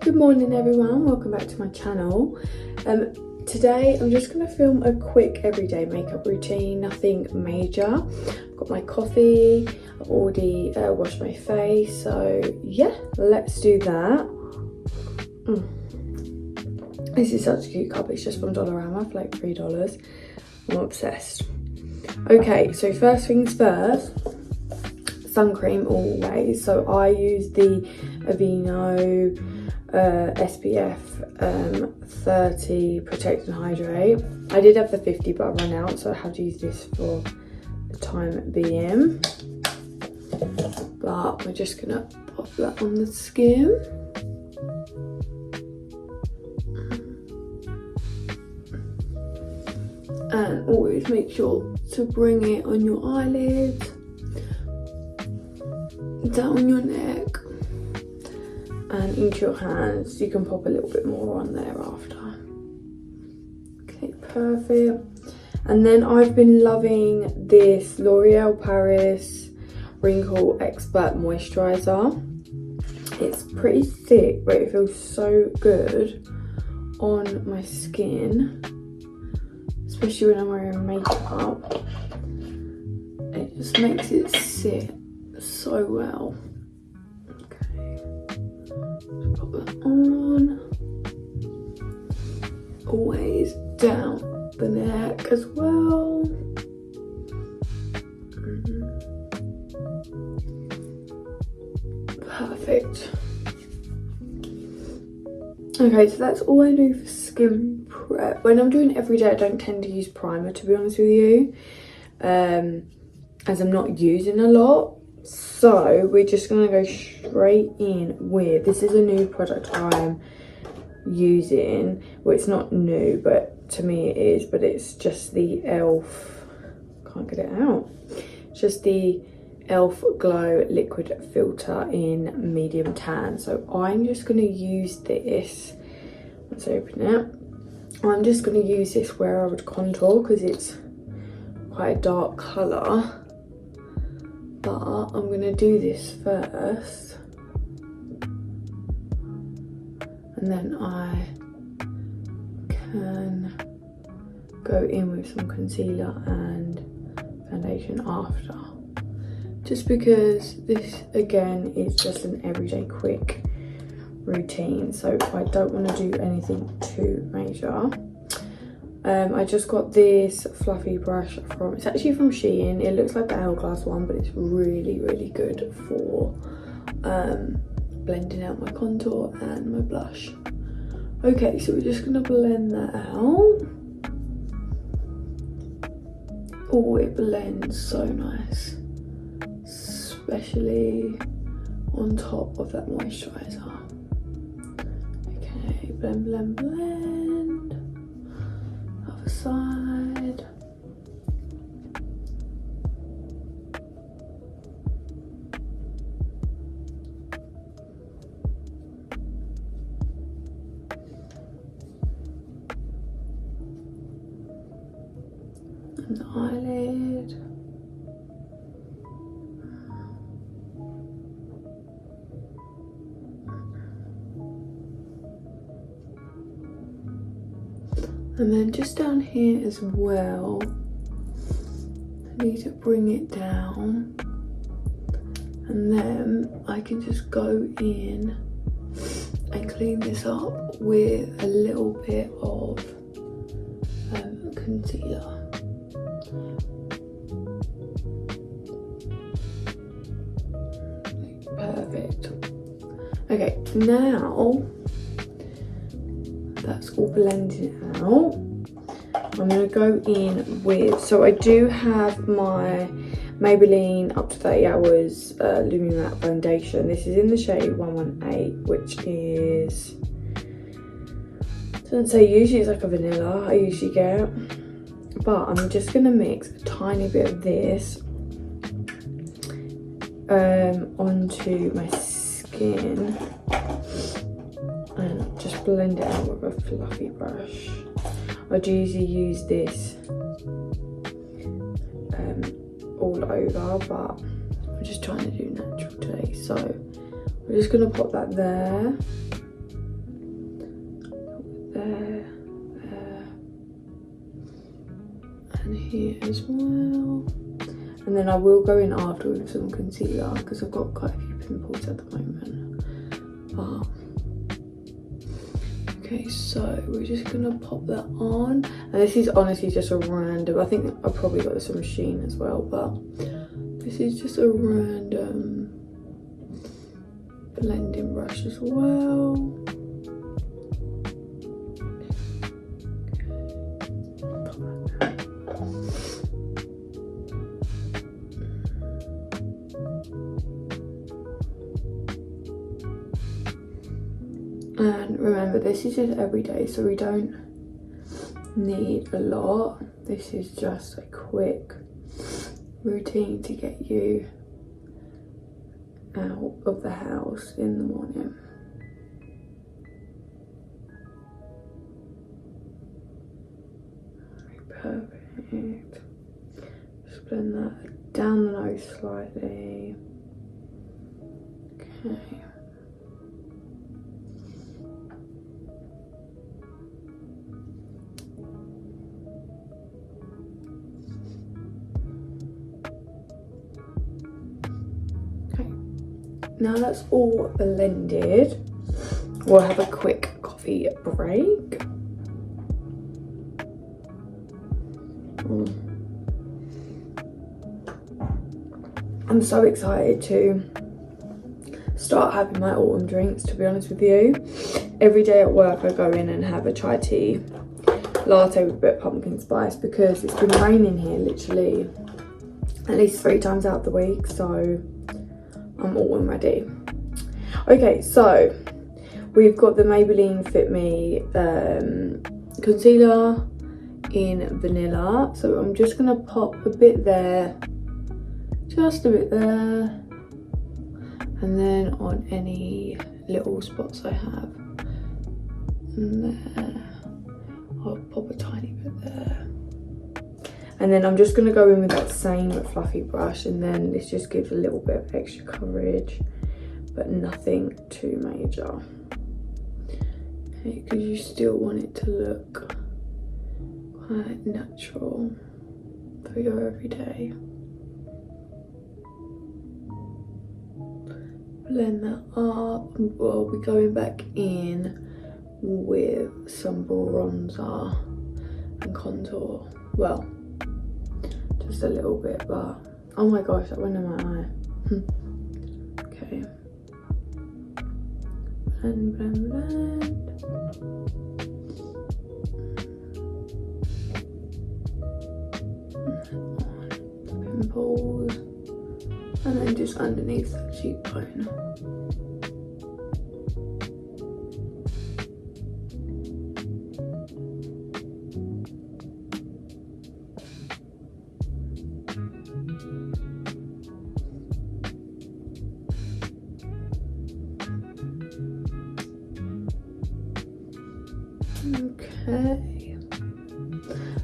Good morning everyone, welcome back to my channel. Today I'm just going to film a quick everyday makeup routine, nothing major. I've got my coffee, I've already washed my face, so yeah, let's do that. This is such a cute cup, it's just from Dollarama for like $3. I'm obsessed. Okay, so first things first, sun cream always. So I use the Aveeno SPF 30 Protect and Hydrate. I did have the 50 but I ran out, so I have to use this for the time being. But we're just gonna pop that on the skin. And always make sure to bring it on your eyelids, down your neck, and into your hands. You can pop a little bit more on there after. Okay, perfect. And then I've been loving this L'Oreal Paris Wrinkle Expert Moisturiser. It's pretty thick, but it feels so good on my skin, especially when I'm wearing makeup. It just makes it sit so well. Pop that on. Always down the neck as well. Perfect. Okay, so that's all I do for skin prep. When I'm doing it every day, I don't tend to use primer, to be honest with you, as I'm not using a lot. So we're just gonna go straight in with, this is a new product I'm using. Well, it's not new, but to me it is, but it's just the e.l.f. can't get it out. It's just the e.l.f. Glow Liquid Filter in medium tan. So I'm just gonna use this. Let's open it. I'm just gonna use this where I would contour because it's quite a dark colour. But I'm going to do this first, and then I can go in with some concealer and foundation after. Just because this, again, is just an everyday quick routine, so I don't want to do anything too major. I just got this fluffy brush from, it's actually from Shein. It looks like the hourglass one, but it's really, really good for blending out my contour and my blush. Okay, so we're just gonna blend that out. Oh, it blends so nice, especially on top of that moisturiser. Okay, blend, blend, blend. Other side. And the eyelid. And then just down here as well, I need to bring it down, and then I can just go in and clean this up with a little bit of concealer. Perfect. Okay, now that's all blended out, I'm going to go in with, so I do have my Maybelline Up to 30 Hours Luminous Matte Foundation. This is in the shade 118, which is, doesn't say, usually it's like a vanilla I usually get, but I'm just going to mix a tiny bit of this onto my skin and just blend it out with a fluffy brush. I'd usually use this all over, but I'm just trying to do natural today, so we're just gonna pop that there. there, there, and here as well. And then I will go in after with some concealer because I've got quite a few pimples at the moment. Okay, so we're just gonna pop that on. And this is honestly just a random, I think I probably got this on Machine as well, but this is just a random blending brush as well. And remember, this is just every day, so we don't need a lot. This is just a quick routine to get you out of the house in the morning. Perfect. Just blend that down the nose slightly. Okay. Now that's all blended, we'll have a quick coffee break. I'm so excited to start having my autumn drinks, to be honest with you. Every day at work I go in and have a chai tea latte with a bit of pumpkin spice because it's been raining here literally at least 3 times out of the week, so I'm autumn ready. Okay, so we've got the Maybelline Fit Me concealer in vanilla. So I'm just gonna pop a bit there, just a bit there, and then on any little spots I have. And there, I'll pop a tiny bit there. And then I'm just going to go in with that same fluffy brush, and then this just gives a little bit of extra coverage, but nothing too major. Okay, because you still want it to look quite natural for your everyday. Blend that up. We'll be going back in with some bronzer and contour. Well, just a little bit, but oh my gosh, that went in my eye. Okay. Blend, blend, blend. Pimples. And then just underneath that cheekbone.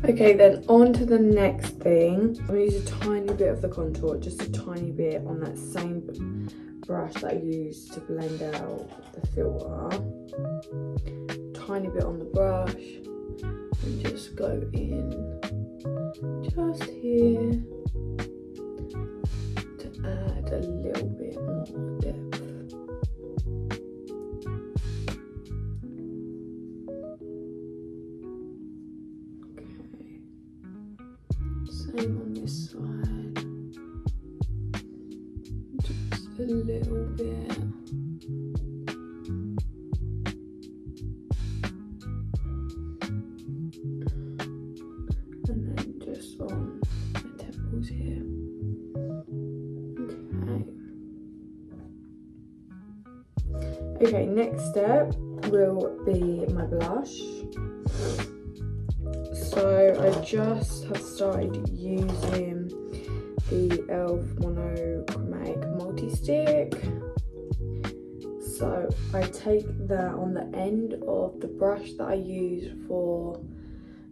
Okay, then on to the next thing. I'm gonna use a tiny bit of the contour, just a tiny bit on that same brush that I used to blend out the filter. Tiny bit on the brush, and just go in just here to add a little bit more depth. Same on this side, just a little bit. And then just on the temples here. Okay. Okay, next step will be my blush. So I just have started using the e.l.f. Monochromatic Multi-Stick. So I take that on the end of the brush that I use for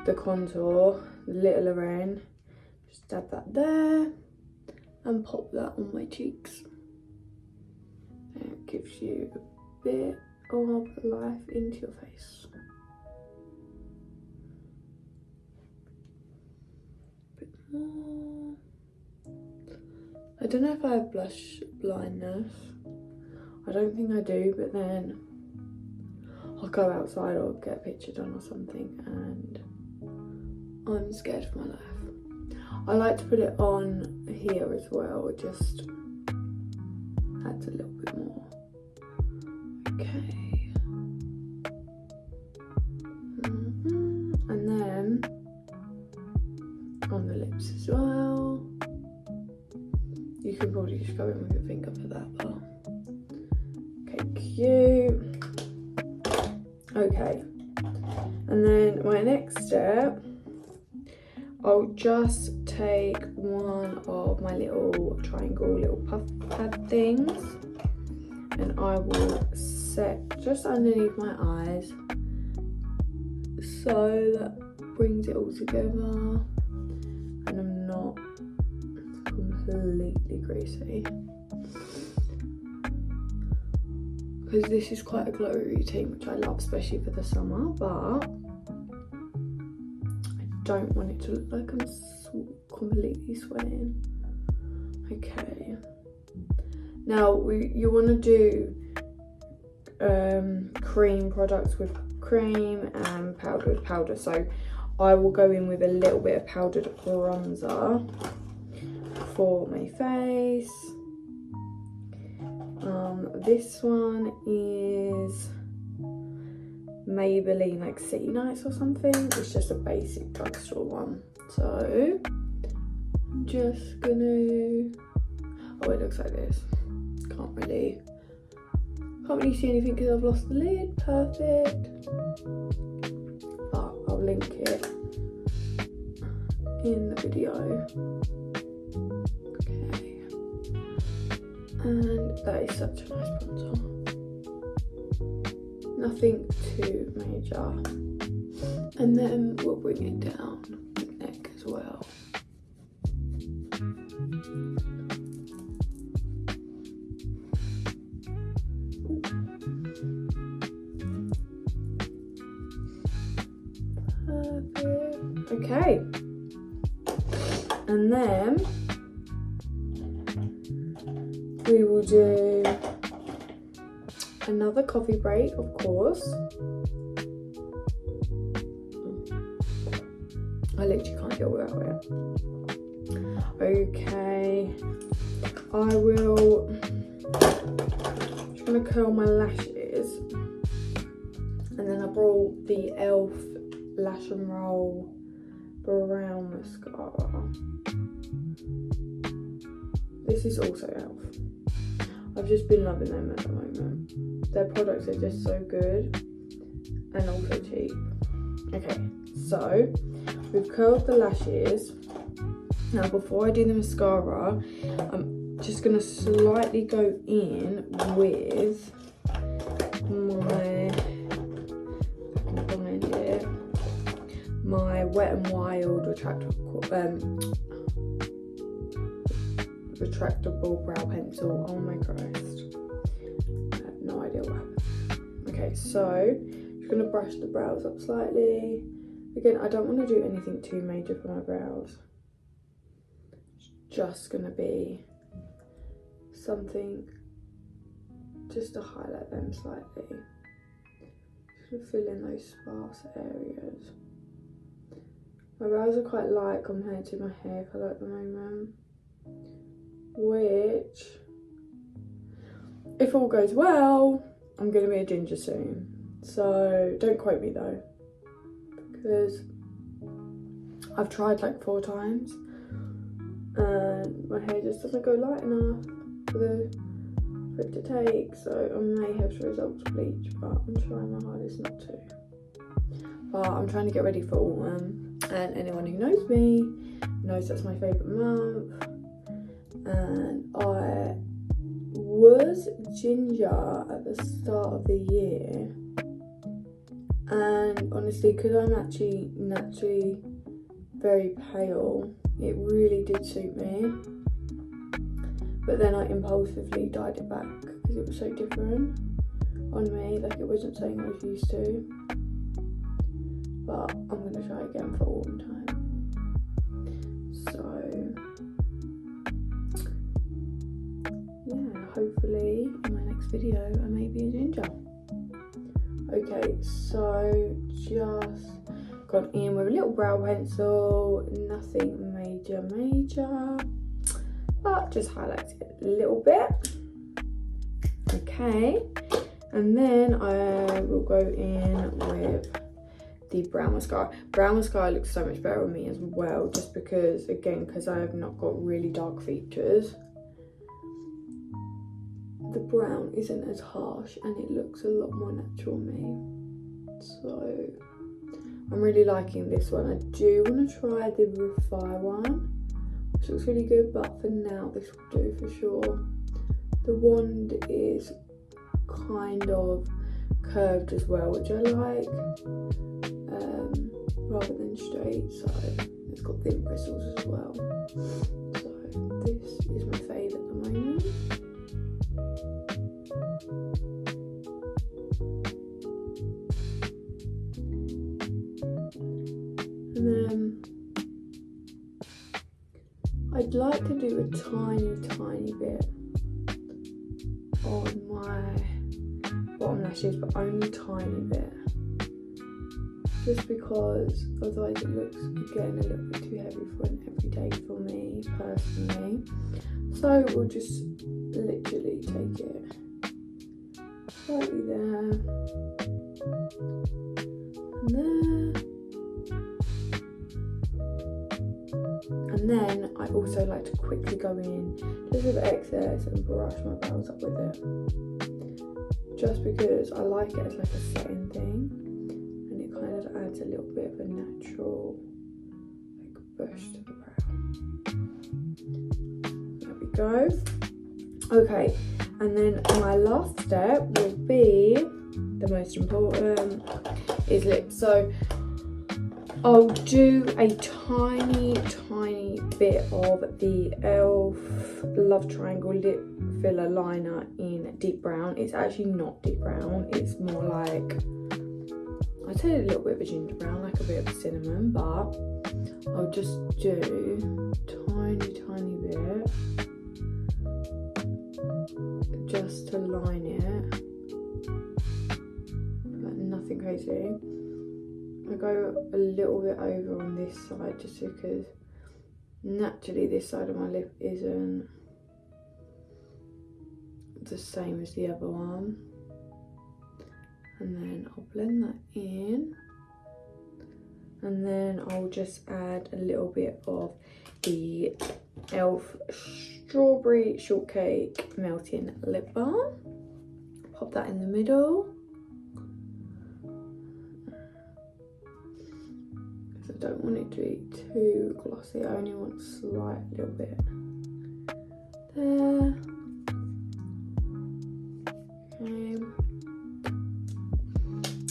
the contour, the littler end. Just dab that there and pop that on my cheeks. And it gives you a bit of life into your face. more. I don't know if I have blush blindness. I don't think I do, but then I'll go outside or get a picture done or something and I'm scared for my life. I like to put it on here as well, it just adds a little bit more. Okay. And then on the lips as well. You could probably just go in with your finger for that part. Okay, cute. Okay, and then my next step, I'll just take one of my little triangle little puff pad things and I will set just underneath my eyes so that brings it all together and I'm not completely greasy. Because this is quite a glowy routine, which I love, especially for the summer, but I don't want it to look like I'm completely sweating. Okay. Now, you want to do cream products with cream and powder with powder. So I will go in with a little bit of powdered bronzer for my face. This one is Maybelline like City Nights or something. It's just a basic drugstore one. So I'm just gonna, oh, it looks like this. Can't really see anything because I've lost the lid. Perfect. But I'll link it in the video. And that is such a nice bronzer. Nothing too major. And then we'll bring it down the neck as well. Perfect. Okay. And then we will do another coffee break, of course. I literally can't get without it. Okay, I will, just gonna curl my lashes and then I brought the e.l.f. Lash and Roll Brown Mascara. This is also e.l.f. I've just been loving them at the moment. Their products are just so good and also cheap. Okay, so we've curled the lashes. Now before I do the mascara, I'm just gonna slightly go in with my Wet n Wild retractable brow pencil. Oh my Christ, I have no idea what happened. Okay, so I'm just gonna brush the brows up slightly. Again, I don't want to do anything too major for my brows. It's just gonna be something just to highlight them slightly. Just to fill in those sparse areas. My brows are quite light compared to my hair colour at the moment, which, if all goes well, I'm going to be a ginger soon. So don't quote me though, because I've tried like 4 times and my hair just doesn't go light enough for it to take. So I may have to resort to bleach, but I'm trying my hardest not to. But I'm trying to get ready for autumn, and anyone who knows me knows that's my favourite month. And I was ginger at the start of the year, and honestly, because I'm actually naturally very pale, it really did suit me. But then I impulsively dyed it back because it was so different on me, like it wasn't something I was used to. But I'm going to try again for autumn time. So yeah, hopefully in my next video I may be a ginger. Okay, so just gone in with a little brow pencil, nothing major, but just highlight it a little bit. Okay, and then I will go in with the brown mascara. Brown mascara looks so much better on me as well, just because, again, because I have not got really dark features, the brown isn't as harsh and it looks a lot more natural on me. So I'm really liking this one. I do want to try the Refine one, which looks really good, but for now this will do for sure. The wand is kind of curved as well, which I like, rather than straight, so it's got thin bristles as well. So this is my fave at the moment. And then I'd like to do a tiny bit on my bottom lashes, but only tiny bit, just because otherwise it looks again a little bit too heavy for an everyday for me personally. So we'll just literally take it slightly there and there. And then I also like to quickly go in just with excess and brush my brows up with it, just because I like it as like a setting thing, and it kind of adds a little bit of a natural like bush to the brow. There we go. Okay, and then my last step will be the most important, is lips. So I'll do a tiny bit of the e.l.f. Love Triangle Lip Filler Liner in deep brown. It's actually not deep brown, it's more like, I'd say a little bit of a ginger brown, like a bit of cinnamon, but I'll just do tiny bit just to line it, but nothing crazy. I go a little bit over on this side just because naturally this side of my lip isn't the same as the other one. And then I'll blend that in, and then I'll just add a little bit of the e.l.f. Strawberry Shortcake Melting Lip Balm. Pop that in the middle. I don't want it to be too glossy, I only want a slight little bit there. Okay.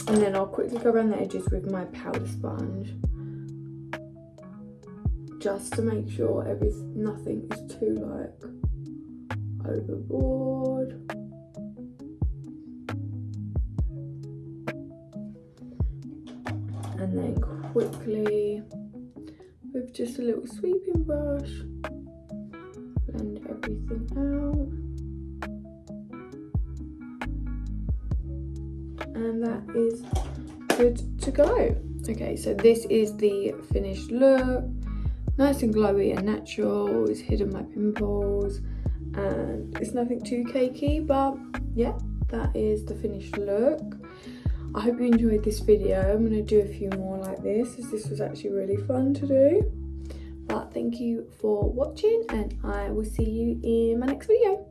And then I'll quickly go around the edges with my powder sponge, just to make sure nothing is too like overboard. And then quickly, with just a little sweeping brush, blend everything out. And that is good to go. Okay, so this is the finished look. Nice and glowy and natural. It's hidden my pimples and it's nothing too cakey, but yeah, that is the finished look. I hope you enjoyed this video. I'm going to do a few more like this, as this was actually really fun to do. But thank you for watching, and I will see you in my next video.